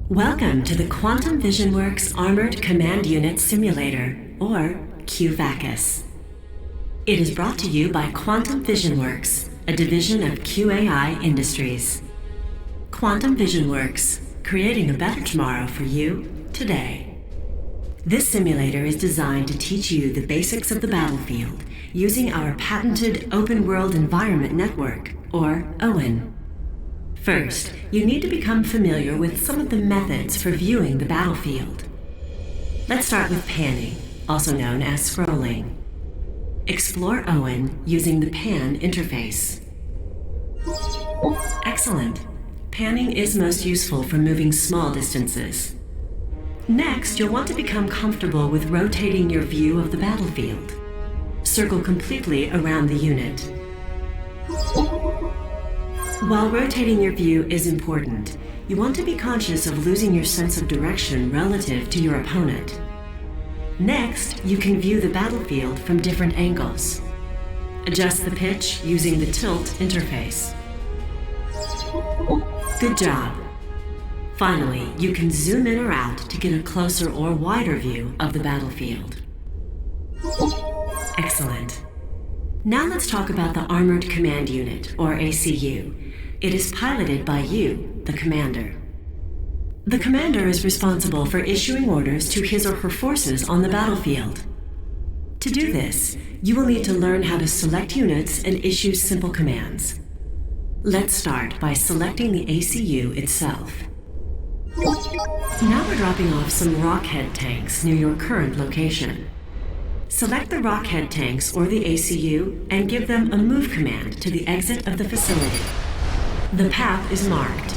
Welcome to the Quantum Vision Works Armored Command Unit Simulator, or QVACUS. It is brought to you by Quantum Vision Works, a division of QAI Industries. Quantum Vision Works, creating a better tomorrow for you today. This simulator is designed to teach you the basics of the battlefield using our patented Open World Environment Network, or OWEN. First, you need to become familiar with some of the methods for viewing the battlefield. Let's start with panning, also known as scrolling. Explore OWEN using the pan interface. Excellent. Panning is most useful for moving small distances. Next, you'll want to become comfortable with rotating your view of the battlefield. Circle completely around the unit. While rotating your view is important, you want to be conscious of losing your sense of direction relative to your opponent. Next, you can view the battlefield from different angles. Adjust the pitch using the tilt interface. Good job. Finally, you can zoom in or out to get a closer or wider view of the battlefield. Excellent. Now let's talk about the Armored Command Unit, or ACU. It is piloted by you, the commander. The commander is responsible for issuing orders to his or her forces on the battlefield. To do this, you will need to learn how to select units and issue simple commands. Let's start by selecting the ACU itself. Now we're dropping off some rockhead tanks near your current location. Select the rockhead tanks or the ACU and give them a move command to the exit of the facility. The path is marked.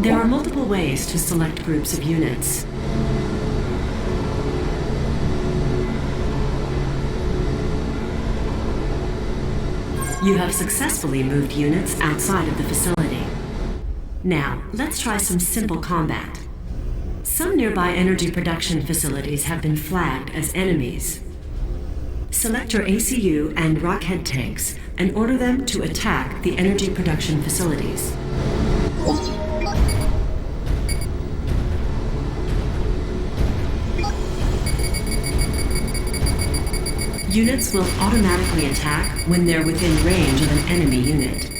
There are multiple ways to select groups of units. You have successfully moved units outside of the facility. Now, let's try some simple combat. Some nearby energy production facilities have been flagged as enemies. Select your ACU and rockhead tanks and order them to attack the energy production facilities. Units will automatically attack when they're within range of an enemy unit.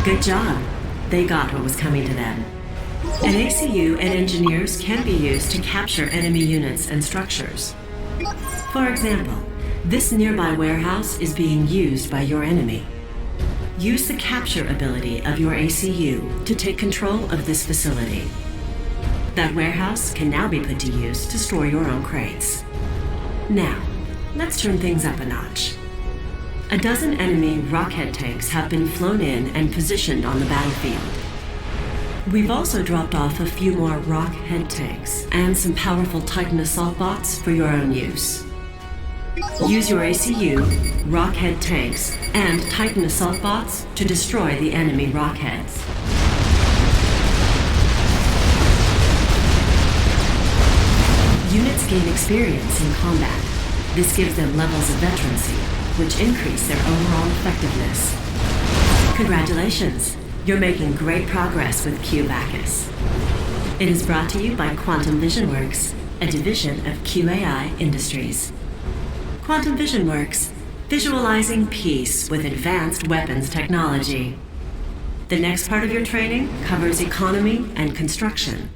Good job. They got what was coming to them. An ACU and engineers can be used to capture enemy units and structures. For example, this nearby warehouse is being used by your enemy. Use the capture ability of your ACU to take control of this facility. That warehouse can now be put to use to store your own crates. Now, let's turn things up a notch. A dozen enemy rockhead tanks have been flown in and positioned on the battlefield. We've also dropped off a few more rockhead tanks and some powerful Titan assault bots for your own use. Use your ACU, rockhead tanks, and Titan assault bots to destroy the enemy rockheads. Units gain experience in combat. This gives them levels of veterancy, which increase their overall effectiveness. Congratulations! You're making great progress with QVACUS. It is brought to you by Quantum Vision Works, a division of QAI Industries. Quantum Vision Works, visualizing peace with advanced weapons technology. The next part of your training covers economy and construction.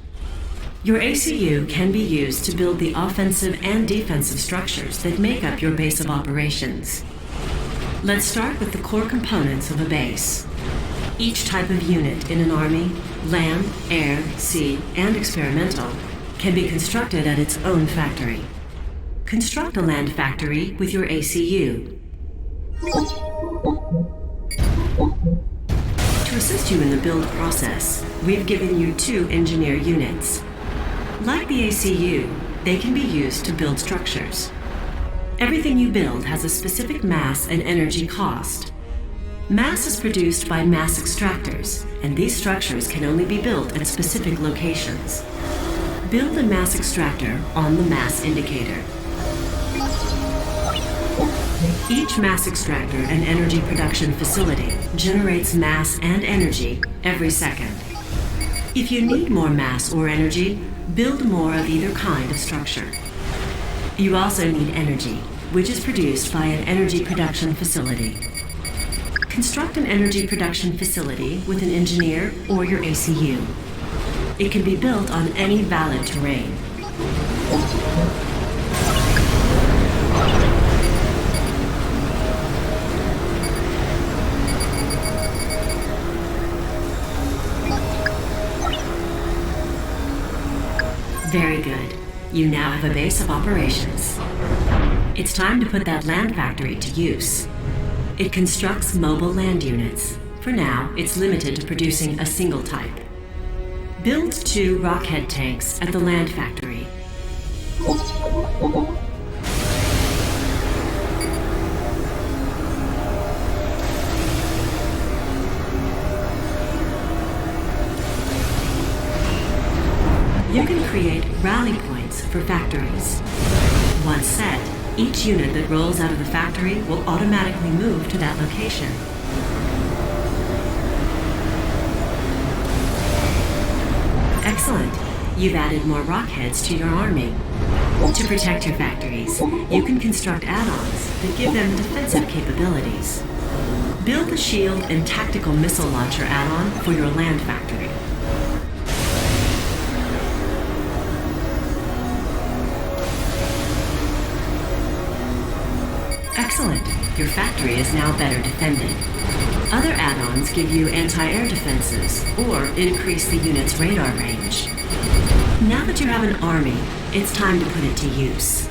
Your ACU can be used to build the offensive and defensive structures that make up your base of operations. Let's start with the core components of a base. Each type of unit in an army, land, air, sea, and experimental, can be constructed at its own factory. Construct a land factory with your ACU. To assist you in the build process, we've given you 2 engineer units. Like the ACU, they can be used to build structures. Everything you build has a specific mass and energy cost. Mass is produced by mass extractors, and these structures can only be built at specific locations. Build a mass extractor on the mass indicator. Each mass extractor and energy production facility generates mass and energy every second. If you need more mass or energy, build more of either kind of structure. You also need energy, which is produced by an energy production facility. Construct an energy production facility with an engineer or your ACU. It can be built on any valid terrain. Very good. You now have a base of operations. It's time to put that land factory to use. It constructs mobile land units. For now, it's limited to producing a single type. Build 2 rockhead tanks at the land factory. You can create rally points for factories. Once set, each unit that rolls out of the factory will automatically move to that location. Excellent. You've added more rockheads to your army. To protect your factories, you can construct add-ons that give them defensive capabilities. Build the shield and tactical missile launcher add-on for your land factory. Excellent. Your factory is now better defended. Other add-ons give you anti-air defenses or increase the unit's radar range. Now that you have an army, it's time to put it to use.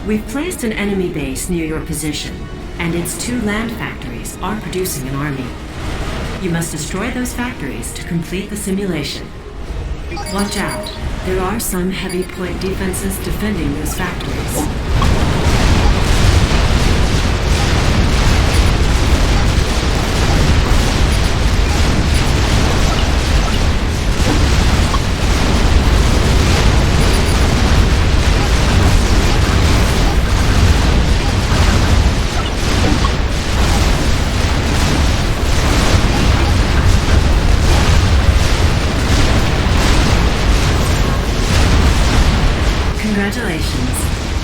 We've placed an enemy base near your position, and its 2 land factories are producing an army. You must destroy those factories to complete the simulation. Watch out. There are some heavy point defenses defending those factories. Congratulations.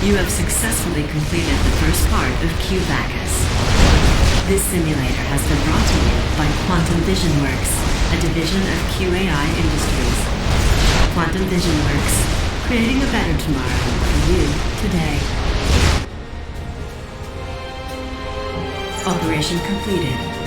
You have successfully completed the first part of QVACUS. This simulator has been brought to you by Quantum Vision Works, a division of QAI Industries. Quantum Vision Works, creating a better tomorrow for you today. Operation completed.